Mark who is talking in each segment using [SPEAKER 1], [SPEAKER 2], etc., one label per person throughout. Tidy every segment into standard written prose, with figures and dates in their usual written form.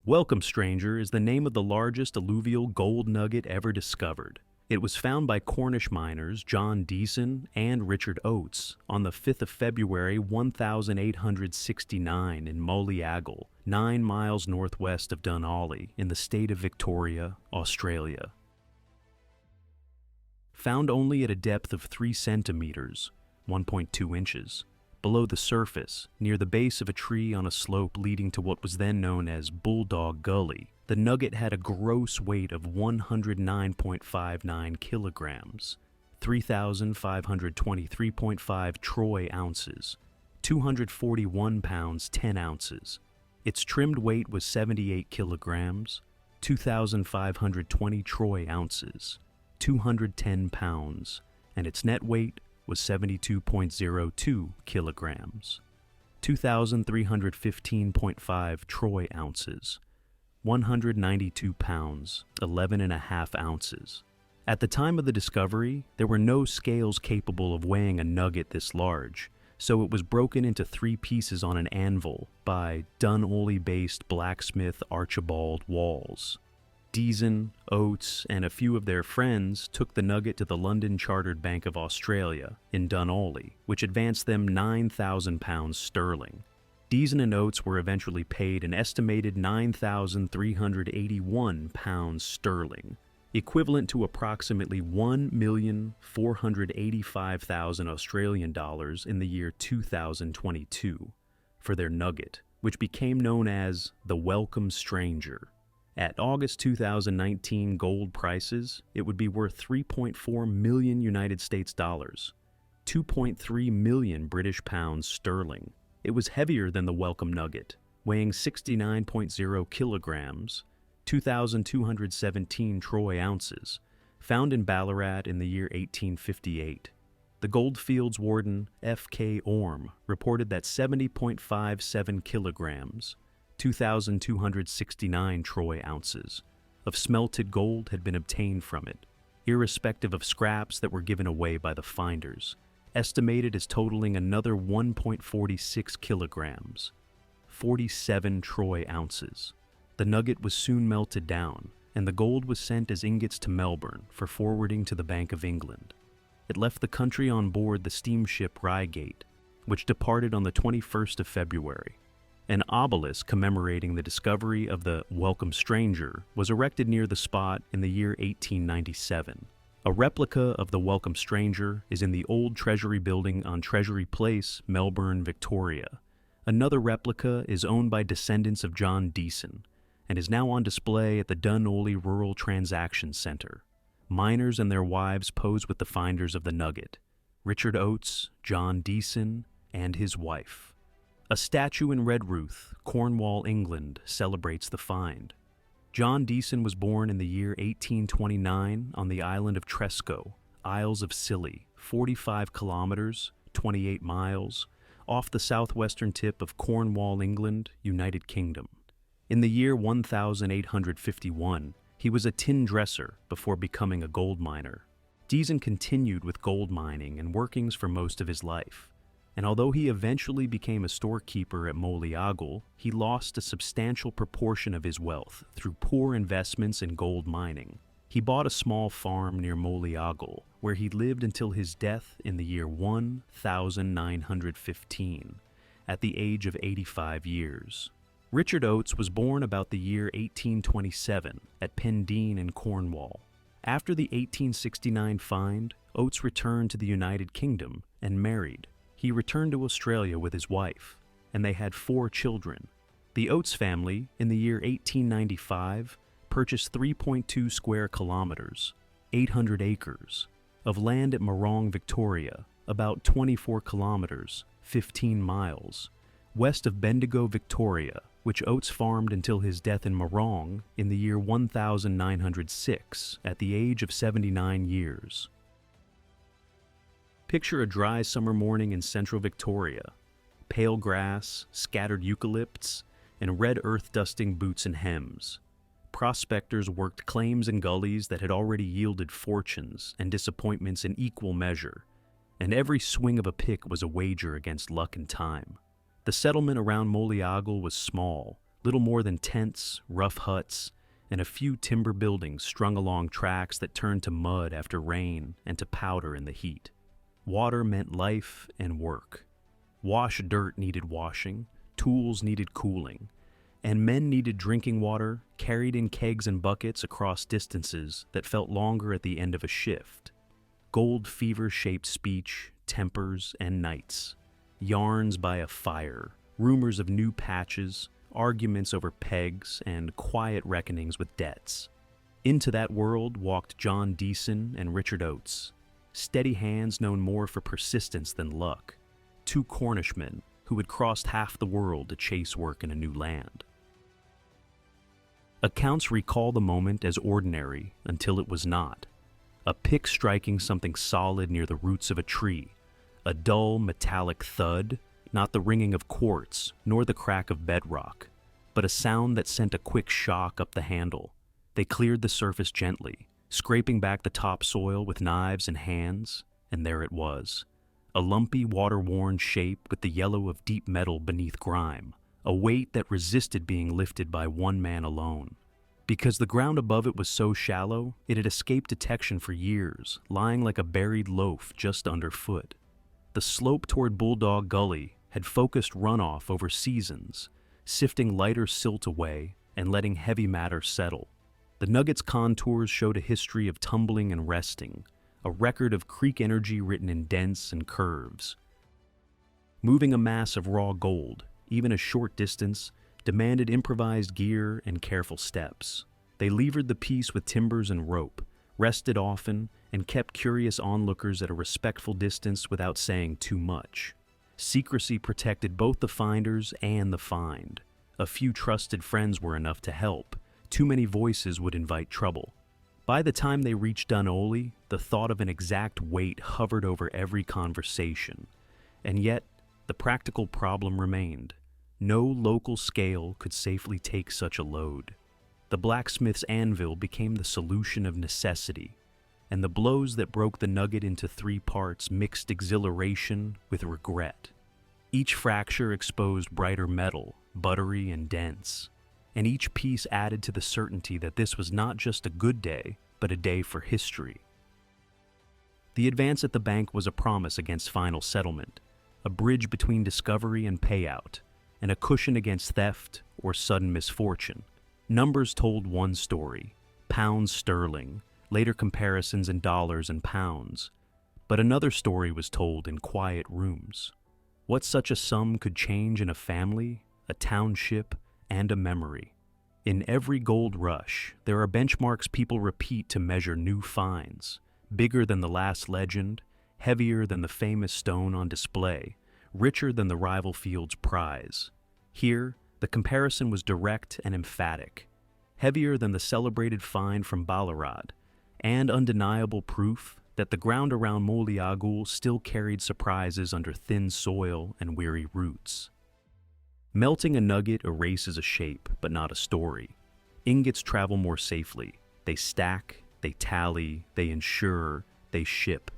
[SPEAKER 1] Welcome, Stranger is the name of the largest alluvial gold nugget ever discovered. It was found by Cornish miners John Deason and Richard Oates on the 5th of February 1869 in Moleagle, 9 miles northwest of Dunolly in the state of Victoria, Australia. Found only at a depth of 3 centimeters, 1.2 inches, below the surface, near the base of a tree on a slope leading to what was then known as Bulldog Gully, the nugget had a gross weight of 109.59 kilograms, 3,523.5 troy ounces, 241 pounds 10 ounces. Its trimmed weight was 78 kilograms, 2,520 troy ounces, 210 pounds, and its net weight was 72.02 kilograms, 2,315.5 troy ounces, 192 pounds, 11.5 ounces. At the time of the discovery, there were no scales capable of weighing a nugget this large, so it was broken into 3 pieces on an anvil by Dunolly-based blacksmith Archibald Walls. Deason, Oates, and a few of their friends took the nugget to the London Chartered Bank of Australia in Dunolly, which advanced them £9,000 sterling. Deason and Oates were eventually paid an estimated £9,381 sterling, equivalent to approximately $1,485,000 Australian dollars in the year 2022, for their nugget, which became known as the Welcome Stranger. At August 2019 gold prices, it would be worth 3.4 million United States dollars, 2.3 million British pounds sterling. It was heavier than the Welcome Nugget, weighing 69.0 kilograms, 2,217 troy ounces, found in Ballarat in the year 1858. The Goldfields warden F.K. Orme reported that 70.57 kilograms, 2,269 troy ounces, of smelted gold had been obtained from it, irrespective of scraps that were given away by the finders, estimated as totaling another 1.46 kilograms, 47 troy ounces. The nugget was soon melted down, and the gold was sent as ingots to Melbourne for forwarding to the Bank of England. It left the country on board the steamship Reigate, which departed on the 21st of February. An obelisk commemorating the discovery of the Welcome Stranger was erected near the spot in the year 1897. A replica of the Welcome Stranger is in the old Treasury building on Treasury Place, Melbourne, Victoria. Another replica is owned by descendants of John Deason and is now on display at the Dunolly Rural Transaction Centre. Miners and their wives pose with the finders of the nugget, Richard Oates, John Deason, and his wife. A statue in Redruth, Cornwall, England, celebrates the find. John Deason was born in the year 1829 on the island of Tresco, Isles of Scilly, 45 kilometers, 28 miles, off the southwestern tip of Cornwall, England, United Kingdom. In the year 1851, he was a tin dresser before becoming a gold miner. Deason continued with gold mining and workings for most of his life. And although he eventually became a storekeeper at Moleagle, he lost a substantial proportion of his wealth through poor investments in gold mining. He bought a small farm near Moleagle, where he lived until his death in the year 1915, at the age of 85 years. Richard Oates was born about the year 1827 at Pendeen in Cornwall. After the 1869 find, Oates returned to the United Kingdom and married. He returned to Australia with his wife, and they had 4 children. The Oates family, in the year 1895, purchased 3.2 square kilometers, 800 acres, of land at Morong, Victoria, about 24 kilometers, 15 miles, west of Bendigo, Victoria, which Oates farmed until his death in Morong in the year 1906 at the age of 79 years. Picture a dry summer morning in central Victoria. Pale grass, scattered eucalypts, and red earth dusting boots and hems. Prospectors worked claims in gullies that had already yielded fortunes and disappointments in equal measure, and every swing of a pick was a wager against luck and time. The settlement around Moleagle was small, little more than tents, rough huts, and a few timber buildings strung along tracks that turned to mud after rain and to powder in the heat. Water meant life and work. Wash dirt needed washing, tools needed cooling, and men needed drinking water carried in kegs and buckets across distances that felt longer at the end of a shift. Gold fever shaped speech, tempers, and nights. Yarns by a fire, rumors of new patches, arguments over pegs, and quiet reckonings with debts. Into that world walked John Deason and Richard Oates, steady hands known more for persistence than luck, two Cornishmen who had crossed half the world to chase work in a new land. Accounts recall the moment as ordinary until it was not. A pick striking something solid near the roots of a tree, a dull metallic thud, not the ringing of quartz nor the crack of bedrock, but a sound that sent a quick shock up the handle. They cleared the surface gently, scraping back the topsoil with knives and hands, and there it was. A lumpy, water-worn shape with the yellow of deep metal beneath grime, a weight that resisted being lifted by one man alone. Because the ground above it was so shallow, it had escaped detection for years, lying like a buried loaf just underfoot. The slope toward Bulldog Gully had focused runoff over seasons, sifting lighter silt away and letting heavy matter settle. The Nugget's contours showed a history of tumbling and resting, a record of creek energy written in dents and curves. Moving a mass of raw gold, even a short distance, demanded improvised gear and careful steps. They levered the piece with timbers and rope, rested often, and kept curious onlookers at a respectful distance without saying too much. Secrecy protected both the finders and the find. A few trusted friends were enough to help. Too many voices would invite trouble. By the time they reached Dunolly, the thought of an exact weight hovered over every conversation. And yet, the practical problem remained. No local scale could safely take such a load. The blacksmith's anvil became the solution of necessity, and the blows that broke the Nugget into 3 parts mixed exhilaration with regret. Each fracture exposed brighter metal, buttery and dense, and each piece added to the certainty that this was not just a good day, but a day for history. The advance at the bank was a promise against final settlement, a bridge between discovery and payout, and a cushion against theft or sudden misfortune. Numbers told one story, pounds sterling, later comparisons in dollars and pounds. But another story was told in quiet rooms. What such a sum could change in a family, a township, and a memory. In every gold rush, there are benchmarks people repeat to measure new finds, bigger than the last legend, heavier than the famous stone on display, richer than the rival field's prize. Here, the comparison was direct and emphatic, heavier than the celebrated find from Ballarat, and undeniable proof that the ground around Moliagul still carried surprises under thin soil and weary roots. Melting a nugget erases a shape, but not a story. Ingots travel more safely. They stack, they tally, they insure, they ship.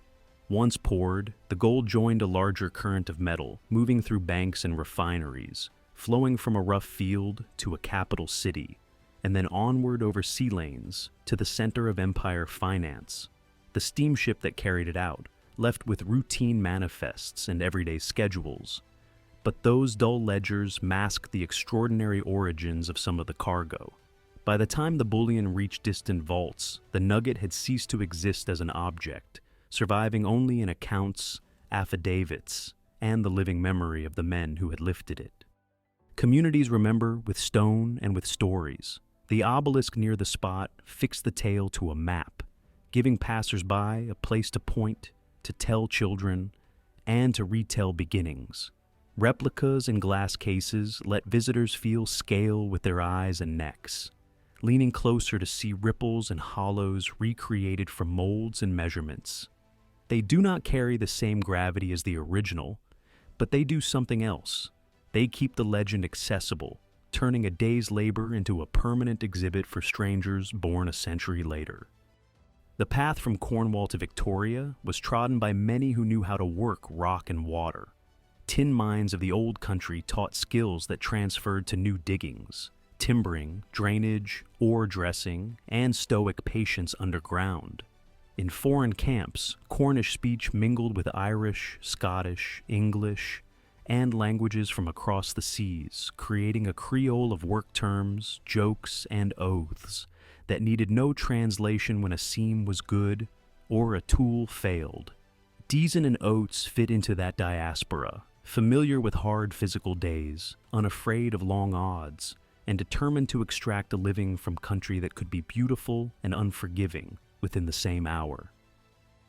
[SPEAKER 1] Once poured, the gold joined a larger current of metal, moving through banks and refineries, flowing from a rough field to a capital city, and then onward over sea lanes to the center of empire finance. The steamship that carried it out, left with routine manifests and everyday schedules. But those dull ledgers masked the extraordinary origins of some of the cargo. By the time the bullion reached distant vaults, the Nugget had ceased to exist as an object, surviving only in accounts, affidavits, and the living memory of the men who had lifted it. Communities remember with stone and with stories. The obelisk near the spot fixed the tale to a map, giving passers-by a place to point, to tell children, and to retell beginnings. Replicas in glass cases let visitors feel scale with their eyes and necks, leaning closer to see ripples and hollows recreated from molds and measurements. They do not carry the same gravity as the original, but they do something else. They keep the legend accessible, turning a day's labor into a permanent exhibit for strangers born a century later. The path from Cornwall to Victoria was trodden by many who knew how to work rock and water. tin mines of the old country taught skills that transferred to new diggings: timbering, drainage, ore dressing, and stoic patience underground. In foreign camps, Cornish speech mingled with Irish, Scottish, English, and languages from across the seas, creating a creole of work terms, jokes, and oaths that needed no translation when a seam was good or a tool failed. Deason and Oates fit into that diaspora, familiar with hard physical days, unafraid of long odds, and determined to extract a living from country that could be beautiful and unforgiving within the same hour.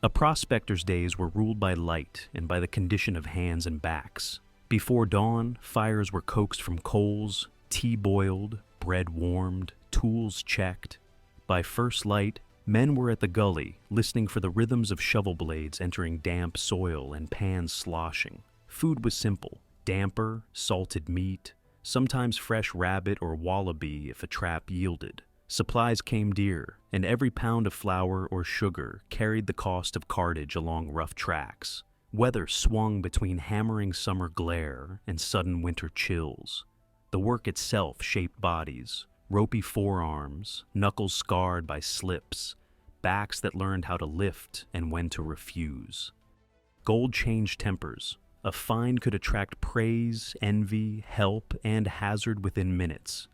[SPEAKER 1] A prospector's days were ruled by light and by the condition of hands and backs. Before dawn, fires were coaxed from coals, tea boiled, bread warmed, tools checked. By first light, men were at the gully, listening for the rhythms of shovel blades entering damp soil and pans sloshing. Food was simple: damper, salted meat, sometimes fresh rabbit or wallaby if a trap yielded. Supplies came dear, and every pound of flour or sugar carried the cost of cartage along rough tracks. Weather swung between hammering summer glare and sudden winter chills. The work itself shaped bodies: ropey forearms, knuckles scarred by slips, backs that learned how to lift and when to refuse. Gold changed tempers. A find could attract praise, envy, help, and hazard within minutes.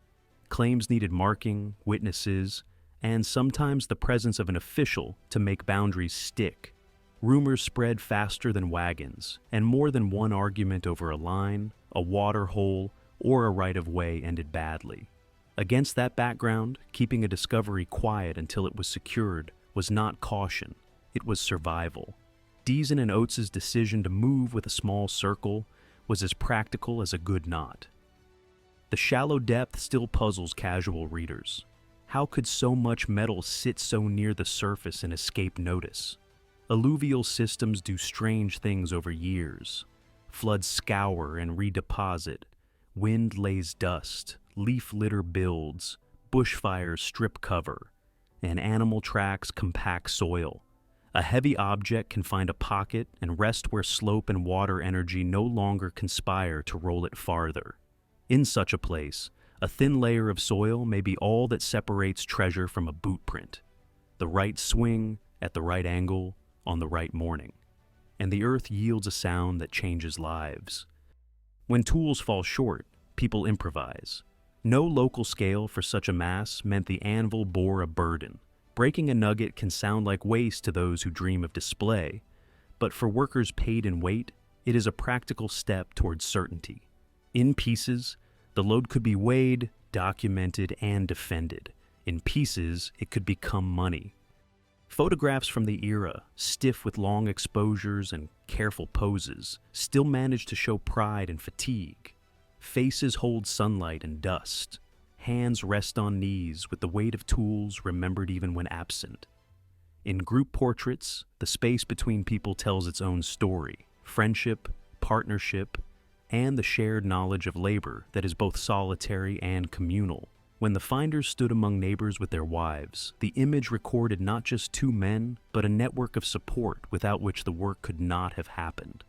[SPEAKER 1] Claims needed marking, witnesses, and sometimes the presence of an official to make boundaries stick. Rumors spread faster than wagons, and more than one argument over a line, a water hole, or a right-of-way ended badly. Against that background, keeping a discovery quiet until it was secured was not caution, it was survival. Deason and Oates' decision to move with a small circle was as practical as a good knot. The shallow depth still puzzles casual readers. How could so much metal sit so near the surface and escape notice? Alluvial systems do strange things over years. Floods scour and redeposit. Wind lays dust. Leaf litter builds. Bushfires strip cover. And animal tracks compact soil. A heavy object can find a pocket and rest where slope and water energy no longer conspire to roll it farther. In such a place, a thin layer of soil may be all that separates treasure from a boot print. The right swing, at the right angle, on the right morning. And the earth yields a sound that changes lives. When tools fall short, people improvise. No local scale for such a mass meant the anvil bore a burden. Breaking a nugget can sound like waste to those who dream of display, but for workers paid in weight, it is a practical step towards certainty. In pieces, the load could be weighed, documented, and defended. In pieces, it could become money. Photographs from the era, stiff with long exposures and careful poses, still manage to show pride and fatigue. Faces hold sunlight and dust. Hands rest on knees with the weight of tools remembered even when absent. In group portraits, the space between people tells its own story: friendship, partnership, and the shared knowledge of labor that is both solitary and communal. When the finders stood among neighbors with their wives, the image recorded not just two men, but a network of support without which the work could not have happened.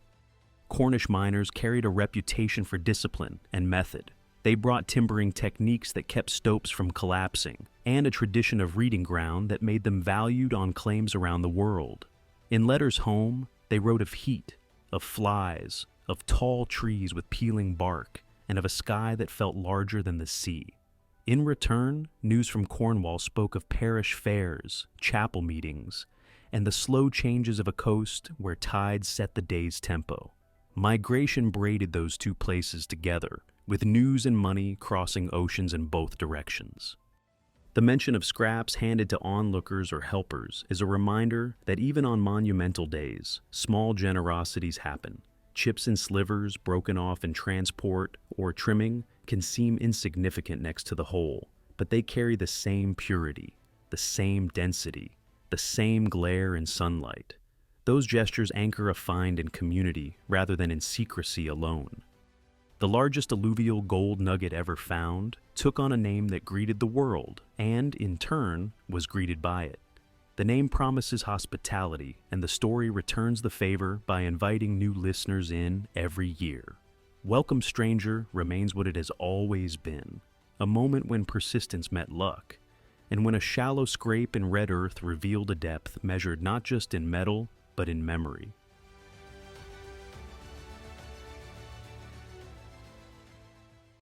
[SPEAKER 1] Cornish miners carried a reputation for discipline and method. They brought timbering techniques that kept stopes from collapsing, and a tradition of reading ground that made them valued on claims around the world. In letters home, they wrote of heat, of flies, of tall trees with peeling bark, and of a sky that felt larger than the sea. In return, news from Cornwall spoke of parish fairs, chapel meetings, and the slow changes of a coast where tides set the day's tempo. Migration braided those two places together, with news and money crossing oceans in both directions. The mention of scraps handed to onlookers or helpers is a reminder that even on monumental days, small generosities happen. Chips and slivers broken off in transport or trimming can seem insignificant next to the whole, but they carry the same purity, the same density, the same glare and sunlight. Those gestures anchor a find in community rather than in secrecy alone. The largest alluvial gold nugget ever found took on a name that greeted the world and, in turn, was greeted by it. The name promises hospitality, and the story returns the favor by inviting new listeners in every year. Welcome Stranger remains what it has always been, a moment when persistence met luck, and when a shallow scrape in red earth revealed a depth measured not just in metal, but in memory.